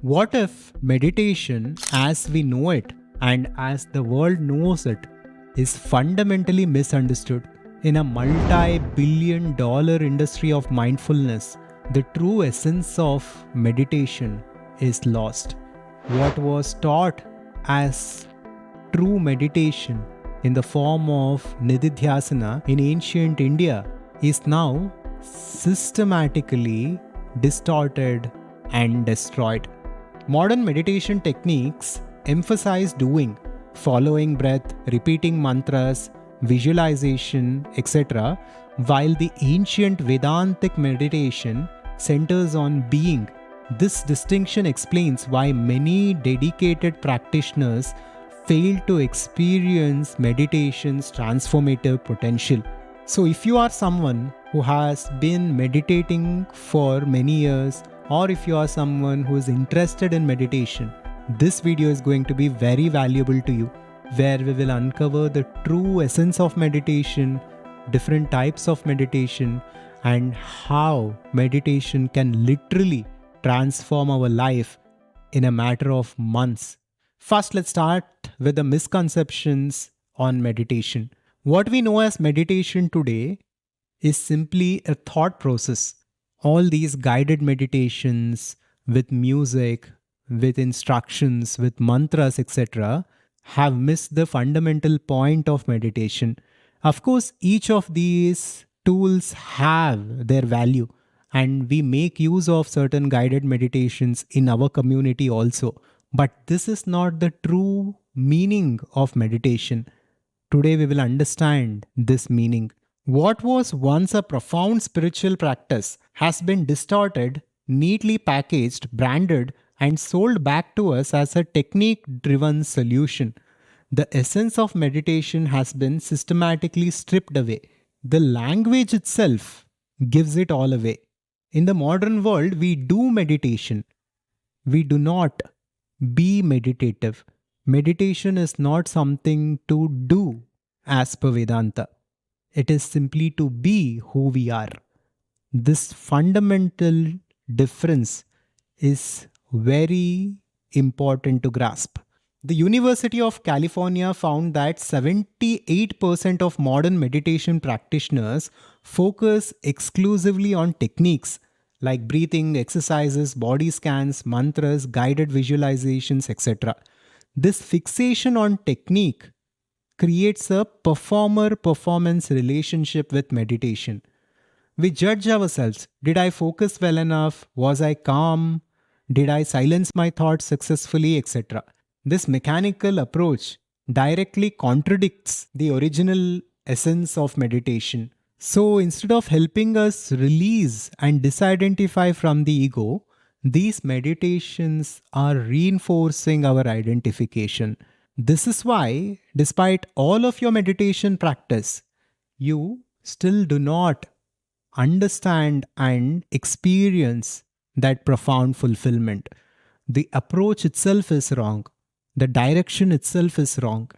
What if meditation as we know it and as the world knows it is fundamentally misunderstood? In a multi-billion-dollar industry of mindfulness, the true essence of meditation is lost. What was taught as true meditation in the form of Nidhidhyasana in ancient India is now systematically distorted and destroyed. Modern meditation techniques emphasize doing, following breath, repeating mantras, visualization, etc., while the ancient Vedantic meditation centers on being. This distinction explains why many dedicated practitioners fail to experience meditation's transformative potential. So, if you are someone who has been meditating for many years, or if you are someone who is interested in meditation, this video is going to be very valuable to you, where we will uncover the true essence of meditation, different types of meditation, and how meditation can literally transform our life in a matter of months. First, let's start with the misconceptions on meditation. What we know as meditation today is simply a thought process. All these guided meditations with music, with instructions, with mantras, etc., have missed the fundamental point of meditation. Of course, each of these tools have their value, and we make use of certain guided meditations in our community also. But this is not the true meaning of meditation. Today, we will understand this meaning. What was once a profound spiritual practice has been distorted, neatly packaged, branded, and sold back to us as a technique-driven solution. The essence of meditation has been systematically stripped away. The language itself gives it all away. In the modern world, we do meditation. We do not be meditative. Meditation is not something to do as per Vedanta. It is simply to be who we are. This fundamental difference is very important to grasp. The University of California found that 78% of modern meditation practitioners focus exclusively on techniques like breathing exercises, body scans, mantras, guided visualizations, etc. This fixation on technique creates a performer-performance relationship with meditation. We judge ourselves. Did I focus well enough? Was I calm? Did I silence my thoughts successfully, etc.? This mechanical approach directly contradicts the original essence of meditation. So instead of helping us release and disidentify from the ego, these meditations are reinforcing our identification. This is why, despite all of your meditation practice, you still do not understand and experience that profound fulfillment. The approach itself is wrong. The direction itself is wrong.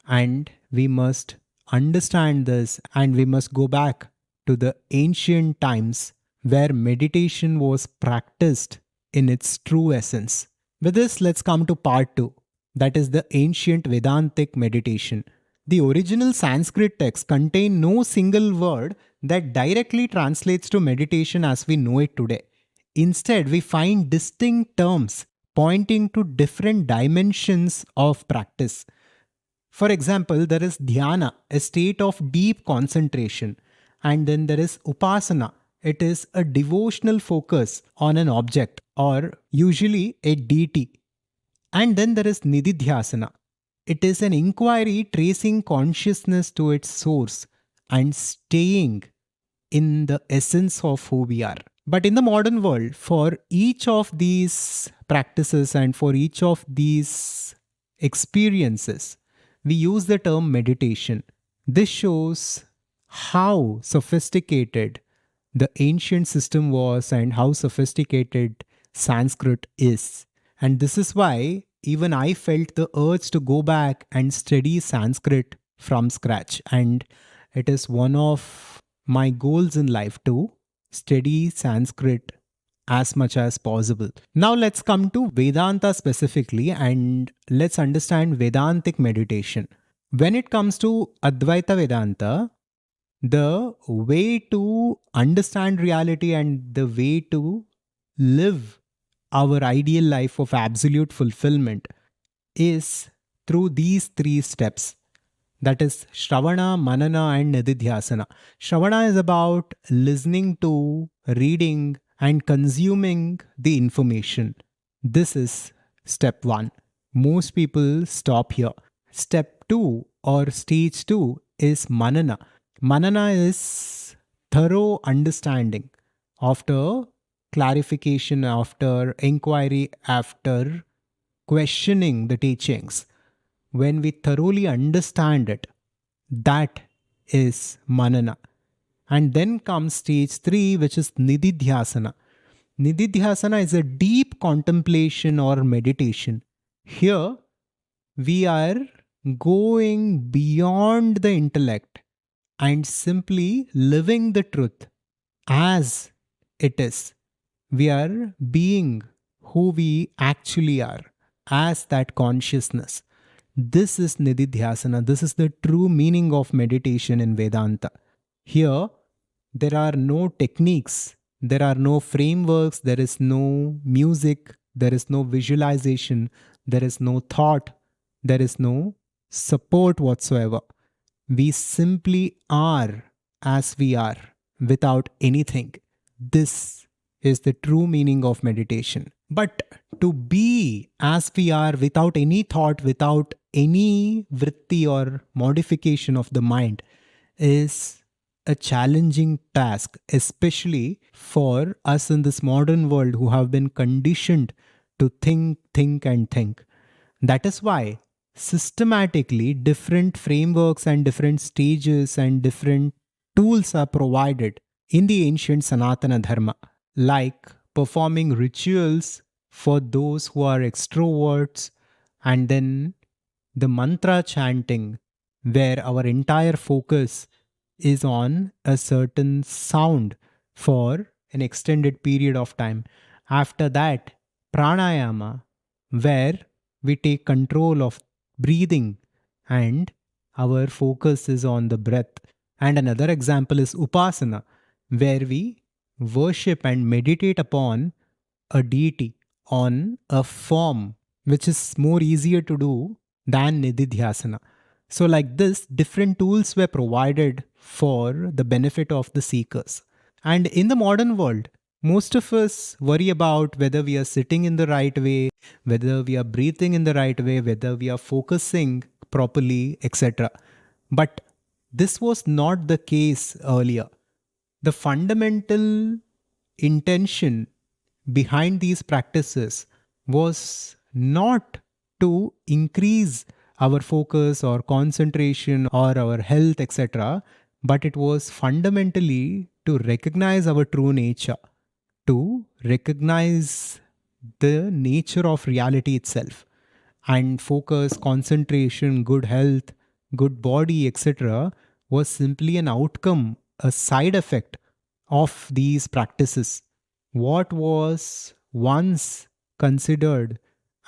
And we must understand this, and we must go back to the ancient times where meditation was practiced in its true essence. With this, let's come to part 2. That is the ancient Vedantic meditation. The original Sanskrit text contained no single word that directly translates to meditation as we know it today. Instead, we find distinct terms pointing to different dimensions of practice. For example, there is dhyana, a state of deep concentration, and then there is upasana. It is a devotional focus on an object or usually a deity. And then there is Nidhidhyasana. It is an inquiry tracing consciousness to its source and staying in the essence of who we are. But in the modern world, for each of these practices and for each of these experiences, we use the term meditation. This shows how sophisticated the ancient system was and how sophisticated Sanskrit is. And this is why even I felt the urge to go back and study Sanskrit from scratch. And it is one of my goals in life to study Sanskrit as much as possible. Now let's come to Vedanta specifically and let's understand Vedantic meditation. When it comes to Advaita Vedanta, the way to understand reality and the way to live our ideal life of absolute fulfillment is through these three steps. That is Shravana, Manana, and Nidhidhyasana. Shravana is about listening to, reading, and consuming the information. This is step one. Most people stop here. Step two or stage two is Manana. Manana is thorough understanding after clarification, after inquiry, after questioning the teachings. When we thoroughly understand it, that is Manana. And then comes stage three, which is Nidhidhyasana. Nidhidhyasana is a deep contemplation or meditation. Here, we are going beyond the intellect and simply living the truth as it is. We are being who we actually are as that consciousness. This is Nidhidhyasana. This is the true meaning of meditation in Vedanta. Here, there are no techniques, there are no frameworks, there is no music, there is no visualization, there is no thought, there is no support whatsoever. We simply are as we are without anything. This is the true meaning of meditation. But to be as we are without any thought, without any vritti or modification of the mind is a challenging task, especially for us in this modern world who have been conditioned to think, and think. That is why systematically different frameworks and different stages and different tools are provided in the ancient Sanatana Dharma, like performing rituals for those who are extroverts, and then the mantra chanting, where our entire focus is on a certain sound for an extended period of time. After that, pranayama, where we take control of breathing and our focus is on the breath. And another example is upasana, where we worship and meditate upon a deity, on a form, which is more easier to do than Nidhidhyasana. So, like this, different tools were provided for the benefit of the seekers. And in the modern world, most of us worry about whether we are sitting in the right way, whether we are breathing in the right way, whether we are focusing properly, etc. But this was not the case earlier. The fundamental intention behind these practices was not to increase our focus or concentration or our health, etc., but it was fundamentally to recognize our true nature, to recognize the nature of reality itself. And focus, concentration, good health, good body, etc., was simply an outcome, a side effect of these practices. What was once considered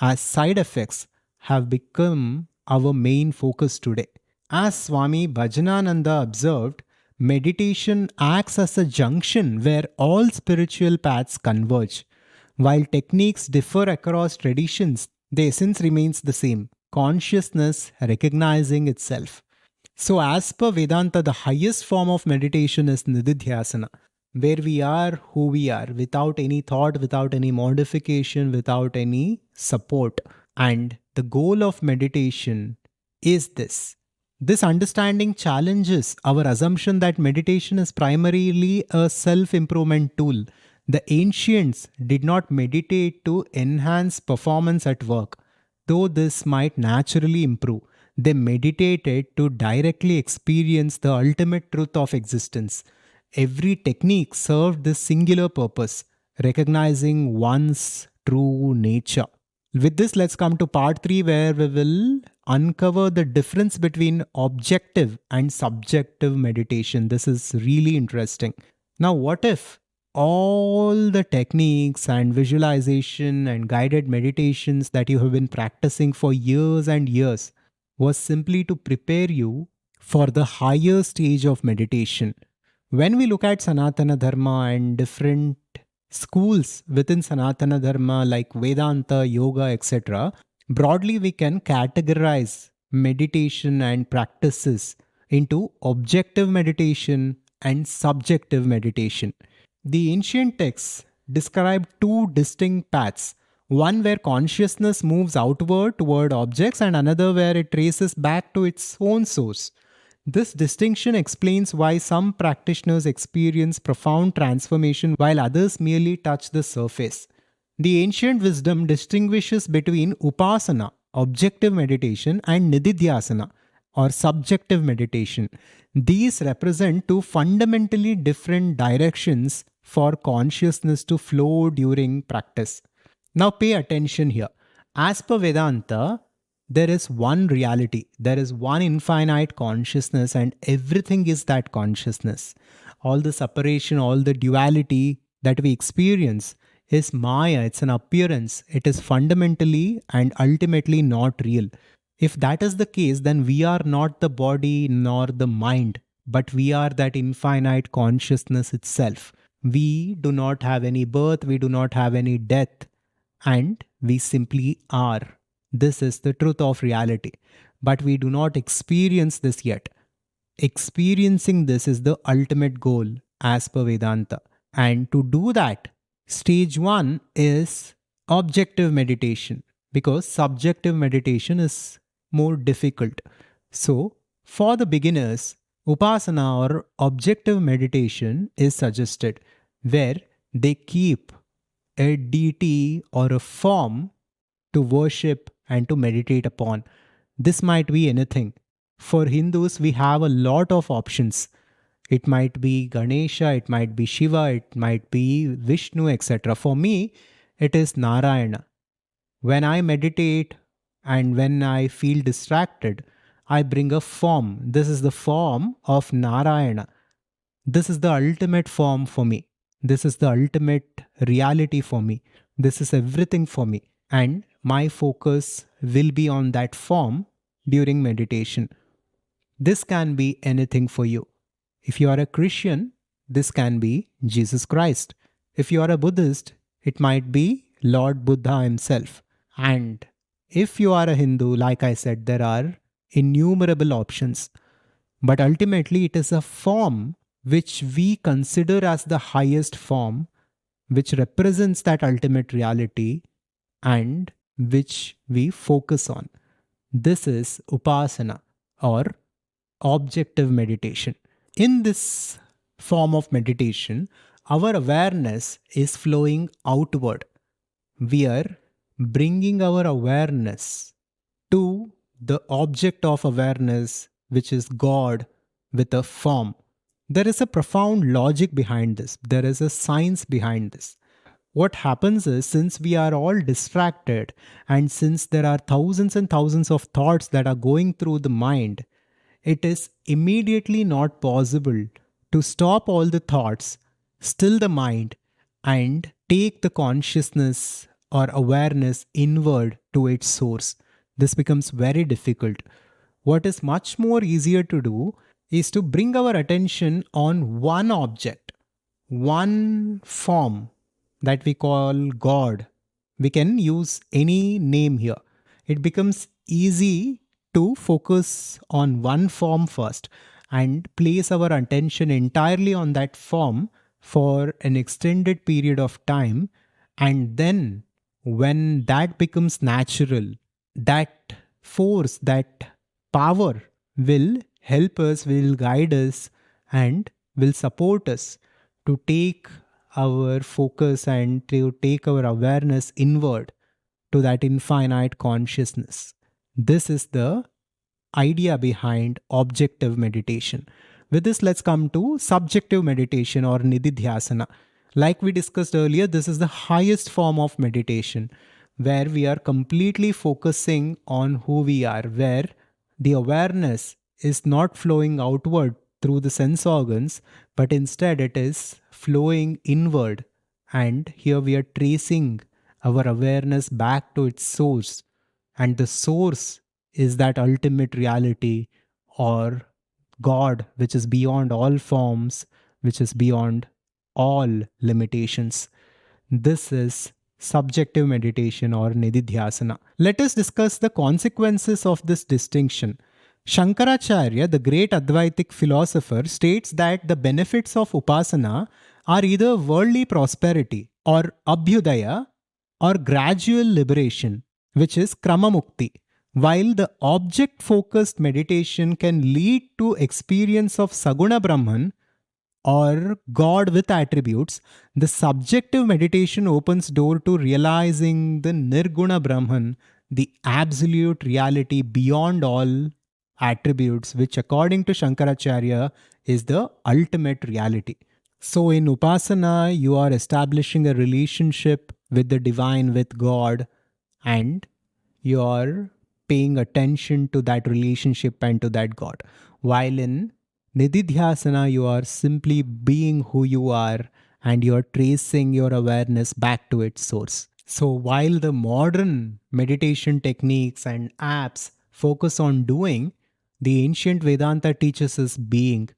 as side effects have become our main focus today. As Swami Bhajanananda observed, meditation acts as a junction where all spiritual paths converge. While techniques differ across traditions, the essence remains the same: consciousness recognizing itself. So, as per Vedanta, the highest form of meditation is Nidhidhyasana, where we are who we are, without any thought, without any modification, without any support. And the goal of meditation is this. This understanding challenges our assumption that meditation is primarily a self improvement tool. The ancients did not meditate to enhance performance at work, though this might naturally improve. They meditated to directly experience the ultimate truth of existence. Every technique served this singular purpose: recognizing one's true nature. With this, let's come to part 3, where we will uncover the difference between objective and subjective meditation. This is really interesting. Now, what if all the techniques and visualization and guided meditations that you have been practicing for years and years was simply to prepare you for the higher stage of meditation. When we look at Sanatana Dharma and different schools within Sanatana Dharma like Vedanta, Yoga, etc., broadly we can categorize meditation and practices into objective meditation and subjective meditation. The ancient texts describe two distinct paths, one where consciousness moves outward toward objects, and another where it traces back to its own source. This distinction explains why some practitioners experience profound transformation while others merely touch the surface. The ancient wisdom distinguishes between upasana, objective meditation, and nididhyasana, or subjective meditation. These represent two fundamentally different directions for consciousness to flow during practice. Now, pay attention here. As per Vedanta, there is one reality, there is one infinite consciousness, and everything is that consciousness. All the separation, all the duality that we experience is Maya, it's an appearance, it is fundamentally and ultimately not real. If that is the case, then we are not the body nor the mind, but we are that infinite consciousness itself. We do not have any birth, we do not have any death, and we simply are. This is the truth of reality. But we do not experience this yet. Experiencing this is the ultimate goal as per Vedanta. And to do that, stage one is objective meditation, because subjective meditation is more difficult. So, for the beginners, upasana or objective meditation is suggested, where they keep a deity or a form to worship and to meditate upon. This might be anything. For Hindus, we have a lot of options. It might be Ganesha, it might be Shiva, it might be Vishnu, etc. For me, it is Narayana. When I meditate and when I feel distracted, I bring a form. This is the form of Narayana. This is the ultimate form for me. This is the ultimate reality for me. This is everything for me. And my focus will be on that form during meditation. This can be anything for you. If you are a Christian, this can be Jesus Christ. If you are a Buddhist, it might be Lord Buddha himself. And if you are a Hindu, like I said, there are innumerable options. But ultimately, it is a form which we consider as the highest form, which represents that ultimate reality and which we focus on. This is upasana or objective meditation. In this form of meditation, our awareness is flowing outward. We are bringing our awareness to the object of awareness, which is God, with a form. There is a profound logic behind this. There is a science behind this. What happens is, since we are all distracted and since there are thousands and thousands of thoughts that are going through the mind, it is immediately not possible to stop all the thoughts, still the mind, and take the consciousness or awareness inward to its source. This becomes very difficult. What is much more easier to do is to bring our attention on one object, one form that we call God. We can use any name here. It becomes easy to focus on one form first and place our attention entirely on that form for an extended period of time. And then, when that becomes natural, that force, that power will help us, will guide us, and will support us to take our focus and to take our awareness inward to that infinite consciousness. This is the idea behind objective meditation. With this, let's come to subjective meditation or Nidhidhyasana. Like we discussed earlier, this is the highest form of meditation where we are completely focusing on who we are, where the awareness is not flowing outward through the sense organs, but instead it is flowing inward, and here we are tracing our awareness back to its source, and the source is that ultimate reality or God, which is beyond all forms, which is beyond all limitations. This is subjective meditation or Nidhidhyasana. Let us discuss the consequences of this distinction. Shankaracharya, the great Advaitic philosopher, states that the benefits of upasana are either worldly prosperity or abhyudaya or gradual liberation, which is kramamukti, while the object focused meditation can lead to experience of saguna Brahman or God with attributes. The subjective meditation opens door to realizing the nirguna Brahman, the absolute reality beyond all attributes, which according to Shankaracharya is the ultimate reality. So in Upasana, you are establishing a relationship with the divine, with God, and you are paying attention to that relationship and to that God. While in Nidhidhyasana, you are simply being who you are and you are tracing your awareness back to its source. So while the modern meditation techniques and apps focus on doing, the ancient Vedanta teaches us being.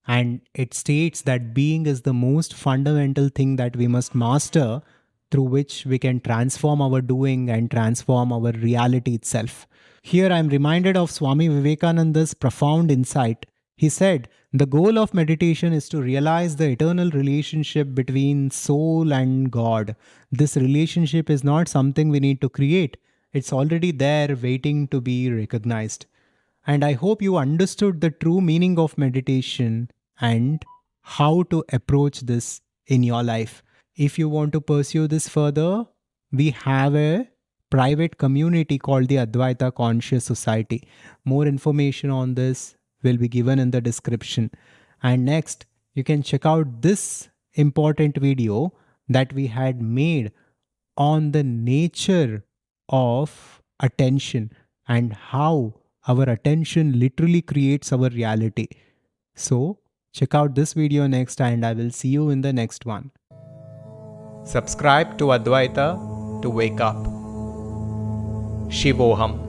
And it states that being is the most fundamental thing that we must master, through which we can transform our doing and transform our reality itself. Here I am reminded of Swami Vivekananda's profound insight. He said, the goal of meditation is to realize the eternal relationship between soul and God. This relationship is not something we need to create. It's already there waiting to be recognized. And I hope you understood the true meaning of meditation and how to approach this in your life. If you want to pursue this further, we have a private community called the Adhvaitha Conscious Society. More information on this will be given in the description. And next, you can check out this important video that we had made on the nature of attention and how our attention literally creates our reality. So, check out this video next, and I will see you in the next one. Subscribe to Adhvaitha to wake up. Shivoham.